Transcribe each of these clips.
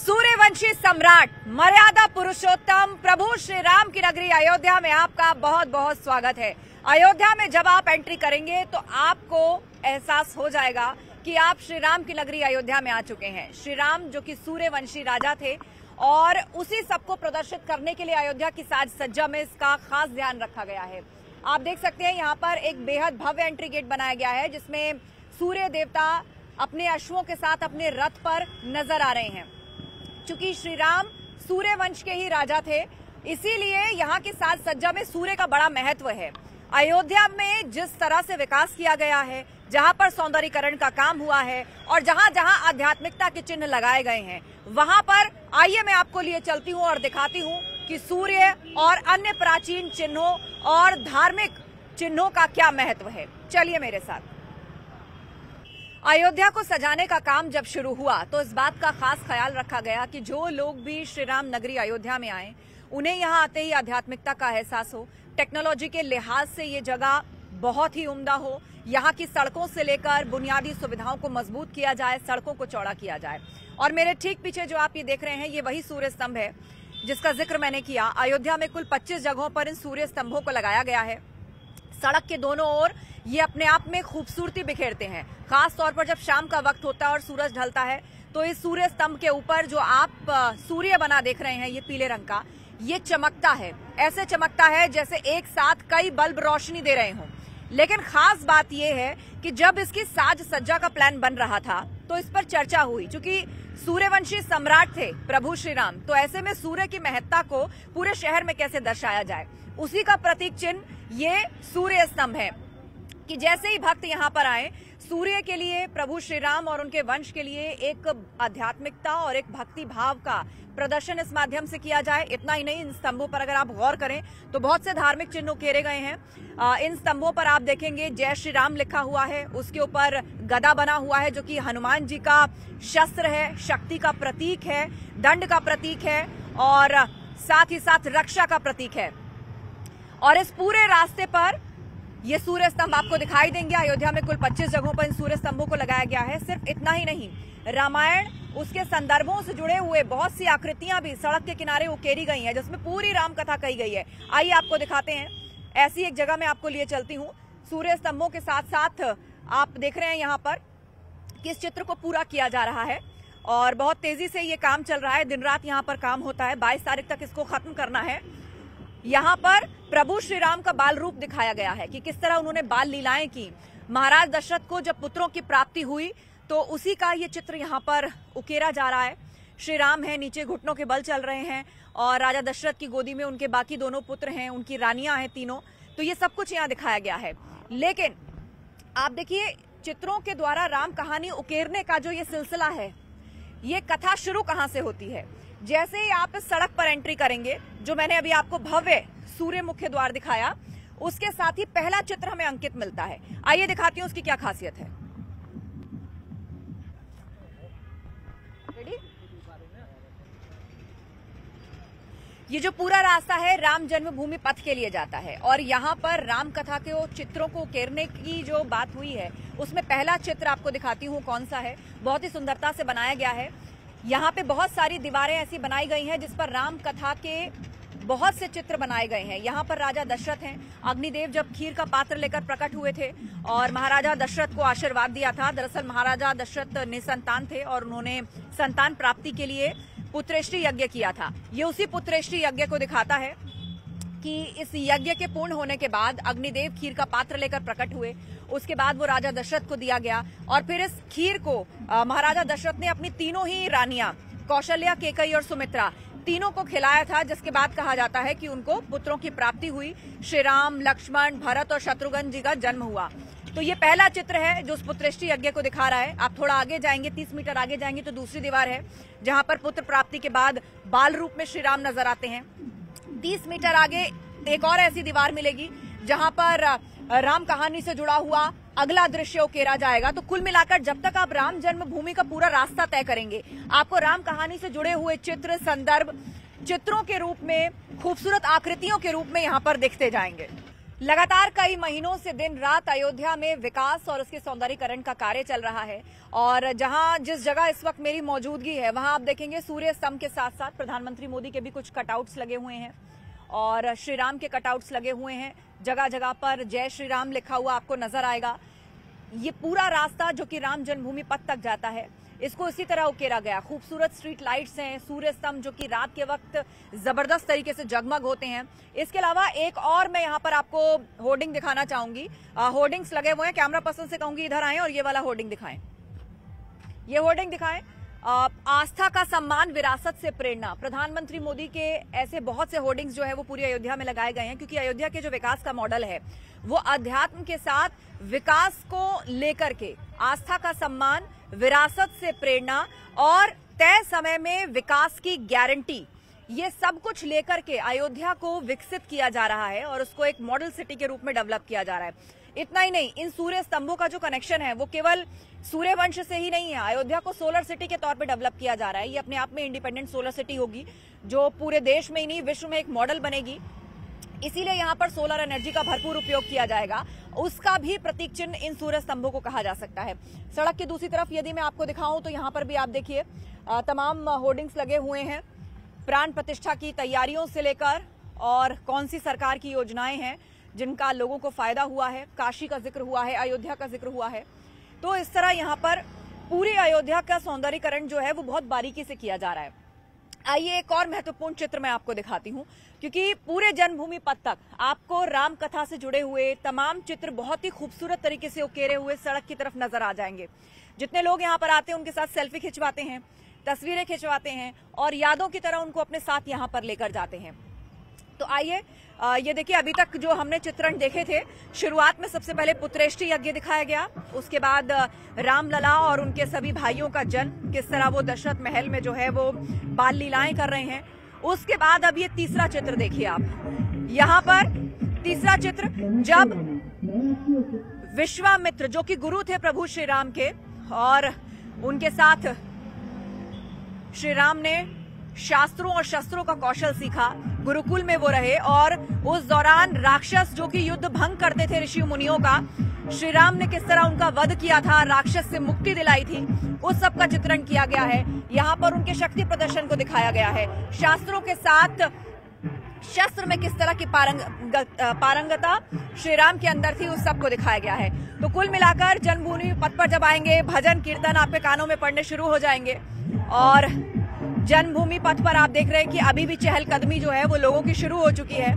सूर्यवंशी सम्राट मर्यादा पुरुषोत्तम प्रभु श्री राम की नगरी अयोध्या में आपका बहुत बहुत स्वागत है। अयोध्या में जब आप एंट्री करेंगे तो आपको एहसास हो जाएगा कि आप श्री राम की नगरी अयोध्या में आ चुके हैं। श्री राम जो कि सूर्यवंशी राजा थे और उसी सबको प्रदर्शित करने के लिए अयोध्या की साज सज्जा में इसका खास ध्यान रखा गया है। आप देख सकते हैं यहाँ पर एक बेहद भव्य एंट्री गेट बनाया गया है जिसमें सूर्य देवता अपने अश्वों के साथ अपने रथ पर नजर आ रहे हैं। चूंकि श्री राम सूर्यवंश के ही राजा थे, इसीलिए यहाँ की साज सज्जा में सूर्य का बड़ा महत्व है। अयोध्या में जिस तरह से विकास किया गया है, जहाँ पर सौंदर्यीकरण का काम हुआ है और जहाँ जहाँ आध्यात्मिकता के चिन्ह लगाए गए हैं, वहाँ पर आइए मैं आपको लिए चलती हूँ और दिखाती हूँ कि सूर्य और अन्य प्राचीन चिन्हों और धार्मिक चिन्हों का क्या महत्व है। चलिए मेरे साथ। अयोध्या को सजाने का काम जब शुरू हुआ तो इस बात का खास ख्याल रखा गया कि जो लोग भी श्री राम नगरी अयोध्या में आए उन्हें यहाँ आते ही आध्यात्मिकता का एहसास हो। टेक्नोलॉजी के लिहाज से ये जगह बहुत ही उम्दा हो। यहाँ की सड़कों से लेकर बुनियादी सुविधाओं को मजबूत किया जाए, सड़कों को चौड़ा किया जाए। और मेरे ठीक पीछे जो आप ये देख रहे हैं, ये वही सूर्य स्तंभ है जिसका जिक्र मैंने किया। अयोध्या में कुल 25 जगहों पर इन सूर्य स्तंभों को लगाया गया है। सड़क के दोनों ओर ये अपने आप में खूबसूरती बिखेरते हैं। खास तौर पर जब शाम का वक्त होता है और सूरज ढलता है तो इस सूर्य स्तंभ के ऊपर जो आप सूर्य बना देख रहे हैं, ये पीले रंग का, ये चमकता है। ऐसे चमकता है जैसे एक साथ कई बल्ब रोशनी दे रहे हों। लेकिन खास बात यह है कि जब इसकी साज सज्जा का प्लान बन रहा था तो इस पर चर्चा हुई। चूंकि सूर्यवंशी सम्राट थे प्रभु श्री राम, तो ऐसे में सूर्य की महत्ता को पूरे शहर में कैसे दर्शाया जाए, उसी का प्रतीक चिन्ह ये सूर्य स्तंभ है कि जैसे ही भक्त यहाँ पर आए, सूर्य के लिए, प्रभु श्री राम और उनके वंश के लिए एक आध्यात्मिकता और एक भक्ति भाव का प्रदर्शन इस माध्यम से किया जाए। इतना ही नहीं, इन स्तंभों पर अगर आप गौर करें तो बहुत से धार्मिक चिन्ह उकेरे गए हैं। इन स्तंभों पर आप देखेंगे जय श्री राम लिखा हुआ है, उसके ऊपर गदा बना हुआ है जो कि हनुमान जी का शस्त्र है, शक्ति का प्रतीक है, दंड का प्रतीक है और साथ ही साथ रक्षा का प्रतीक है। और इस पूरे रास्ते पर ये सूर्य स्तंभ आपको दिखाई देंगे। अयोध्या में कुल 25 जगहों पर इन सूर्य स्तंभों को लगाया गया है। सिर्फ इतना ही नहीं, रामायण, उसके संदर्भों से जुड़े हुए बहुत सी आकृतियां भी सड़क के किनारे उकेरी गई हैं जिसमें पूरी राम कथा कही गई है। आइए आपको दिखाते हैं। ऐसी एक जगह मैं आपको लिए चलती हूँ। सूर्य स्तंभों के साथ साथ आप देख रहे हैं यहाँ पर कि इस चित्र को पूरा किया जा रहा है और बहुत तेजी से ये काम चल रहा है। दिन रात यहाँ पर काम होता है। 22 तारीख तक इसको खत्म करना है। यहाँ पर प्रभु श्री राम का बाल रूप दिखाया गया है कि किस तरह उन्होंने बाल लीलाएं की। महाराज दशरथ को जब पुत्रों की प्राप्ति हुई तो उसी का ये चित्र यहाँ पर उकेरा जा रहा है। श्री राम है, नीचे घुटनों के बल चल रहे हैं और राजा दशरथ की गोदी में उनके बाकी दोनों पुत्र हैं, उनकी रानियां हैं तीनों। तो ये सब कुछ यहाँ दिखाया गया है। लेकिन आप देखिए, चित्रों के द्वारा राम कहानी उकेरने का जो ये सिलसिला है, ये कथा शुरू कहाँ से होती है। जैसे ही आप इस सड़क पर एंट्री करेंगे, जो मैंने अभी आपको भव्य सूर्य मुख्य द्वार दिखाया, उसके साथ ही पहला चित्र हमें अंकित मिलता है। आइए दिखाती हूं उसकी क्या खासियत है। रेडी? ये जो पूरा रास्ता है राम जन्मभूमि पथ के लिए जाता है और यहाँ पर राम कथा के चित्रों को उकेरने की जो बात हुई है, उसमें पहला चित्र आपको दिखाती हूँ कौन सा है। बहुत ही सुंदरता से बनाया गया है। यहाँ पे बहुत सारी दीवारें ऐसी बनाई गई हैं जिस पर राम कथा के बहुत से चित्र बनाए गए हैं। यहाँ पर राजा दशरथ हैं। अग्निदेव जब खीर का पात्र लेकर प्रकट हुए थे और महाराजा दशरथ को आशीर्वाद दिया था। दरअसल महाराजा दशरथ निसंतान थे और उन्होंने संतान प्राप्ति के लिए पुत्रेष्टि यज्ञ किया था। ये उसी पुत्रेष्टि यज्ञ को दिखाता है कि इस यज्ञ के पूर्ण होने के बाद अग्निदेव खीर का पात्र लेकर प्रकट हुए। उसके बाद वो राजा दशरथ को दिया गया और फिर इस खीर को महाराजा दशरथ ने अपनी तीनों ही रानियां, कौशल्या, केकई और सुमित्रा, तीनों को खिलाया था, जिसके बाद कहा जाता है कि उनको पुत्रों की प्राप्ति हुई। श्री राम, लक्ष्मण, भरत और शत्रुघ्न जी का जन्म हुआ। तो ये पहला चित्र है जो उस पुत्रेष्टि यज्ञ को दिखा रहा है। आप थोड़ा आगे जाएंगे, 30 मीटर आगे जाएंगे तो दूसरी दीवार है जहां पर पुत्र प्राप्ति के बाद बाल रूप में श्री राम नजर आते हैं। 30 मीटर आगे एक और ऐसी दीवार मिलेगी जहां पर राम कहानी से जुड़ा हुआ अगला दृश्य उकेरा जाएगा। तो कुल मिलाकर जब तक आप राम जन्मभूमि का पूरा रास्ता तय करेंगे, आपको राम कहानी से जुड़े हुए चित्र, संदर्भ, चित्रों के रूप में, खूबसूरत आकृतियों के रूप में यहाँ पर दिखते जाएंगे। लगातार कई महीनों से दिन रात अयोध्या में विकास और उसके सौंदर्यीकरण का कार्य चल रहा है और जिस जगह इस वक्त मेरी मौजूदगी है वहां आप देखेंगे सूर्य स्तंभ के साथ साथ प्रधानमंत्री मोदी के भी कुछ कटआउट्स लगे हुए हैं और श्री राम के कटआउट्स लगे हुए हैं। जगह जगह पर जय श्री राम लिखा हुआ आपको नजर आएगा। ये पूरा रास्ता जो कि राम जन्मभूमि पथ तक जाता है इसको इसी तरह उकेरा गया। खूबसूरत स्ट्रीट लाइट्स हैं, सूर्य स्तंभ जो कि रात के वक्त जबरदस्त तरीके से जगमग होते हैं। इसके अलावा एक और मैं यहाँ पर आपको होर्डिंग दिखाना चाहूंगी। होर्डिंग्स लगे हुए हैं, कैमरा पर्सन से कहूंगी इधर आएं और ये वाला होर्डिंग दिखाएं। ये होर्डिंग दिखाएं, आस्था का सम्मान, विरासत से प्रेरणा। प्रधानमंत्री मोदी के ऐसे बहुत से होर्डिंग्स जो है वो पूरी अयोध्या में लगाए गए हैं क्योंकि अयोध्या के जो विकास का मॉडल है वो अध्यात्म के साथ विकास को लेकर के आस्था का सम्मान, विरासत से प्रेरणा और तय समय में विकास की गारंटी, ये सब कुछ लेकर के अयोध्या को विकसित किया जा रहा है और उसको एक मॉडल सिटी के रूप में डेवलप किया जा रहा है। इतना ही नहीं, इन सूर्य स्तंभों का जो कनेक्शन है वो केवल सूर्यवंश से ही नहीं है। अयोध्या को सोलर सिटी के तौर पे डेवलप किया जा रहा है। ये अपने आप में इंडिपेंडेंट सोलर सिटी होगी जो पूरे देश में ही नहीं विश्व में एक मॉडल बनेगी। इसीलिए यहाँ पर सोलर एनर्जी का भरपूर उपयोग किया जाएगा। उसका भी प्रतीक चिन्ह इन सूर्य स्तंभों को कहा जा सकता है। सड़क की दूसरी तरफ यदि मैं आपको दिखाऊं तो यहाँ पर भी आप देखिए तमाम होर्डिंग्स लगे हुए हैं प्राण प्रतिष्ठा की तैयारियों से लेकर और कौन सी सरकार की योजनाएं हैं जिनका लोगों को फायदा हुआ है। काशी का जिक्र हुआ है, अयोध्या का जिक्र हुआ है। तो इस तरह यहाँ पर पूरी अयोध्या का सौंदर्यीकरण जो है वो बहुत बारीकी से किया जा रहा है। आइए एक और महत्वपूर्ण चित्र मैं आपको दिखाती हूँ क्योंकि पूरे जन्मभूमि पथ तक आपको राम कथा से जुड़े हुए तमाम चित्र बहुत ही खूबसूरत तरीके से उकेरे हुए सड़क की तरफ नजर आ जाएंगे। जितने लोग यहाँ पर आते हैं उनके साथ सेल्फी खिंचवाते हैं, तस्वीरें खिंचवाते हैं और यादों की तरह उनको अपने साथ यहाँ पर लेकर जाते हैं। तो आइए ये देखिए, अभी तक जो हमने चित्रण देखे थे, शुरुआत में सबसे पहले पुत्रेष्टि यज्ञ दिखाया गया, उसके बाद रामलला और उनके सभी भाइयों का जन्म, किस तरह वो दशरथ महल में जो है वो बाल लीलाएं कर रहे हैं। उसके बाद अब ये तीसरा चित्र देखिए आप, यहाँ पर तीसरा चित्र जब विश्वामित्र जो कि गुरु थे प्रभु श्री राम के और उनके साथ श्री राम ने शास्त्रों और शस्त्रों का कौशल सीखा, गुरुकुल में वो रहे और उस दौरान राक्षस जो कि युद्ध भंग करते थे ऋषि मुनियों का, श्री राम ने किस तरह उनका वध किया था, राक्षस से मुक्ति दिलाई थी, उस सब का चित्रण किया गया है। यहाँ पर उनके शक्ति प्रदर्शन को दिखाया गया है। शास्त्रों के साथ शस्त्र में किस तरह की पारंगता श्री राम के अंदर थी, उस सब को दिखाया गया है। तो कुल मिलाकर जन्मभूमि पथ पर जब आएंगे, भजन कीर्तन आपके कानों में पड़ने शुरू हो जाएंगे और जन्मभूमि पथ पर आप देख रहे हैं कि अभी भी चहलकदमी जो है वो लोगों की शुरू हो चुकी है।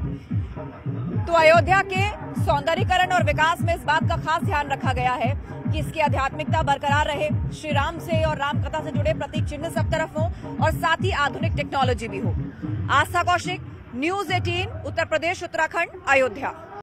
तो अयोध्या के सौंदर्यीकरण और विकास में इस बात का खास ध्यान रखा गया है कि इसकी आध्यात्मिकता बरकरार रहे, श्री राम से और राम कथा से जुड़े प्रतीक चिन्ह सब तरफ हो और साथ ही आधुनिक टेक्नोलॉजी भी हो। आस्था कौशिक, न्यूज़ 18, उत्तर प्रदेश, उत्तराखंड, अयोध्या।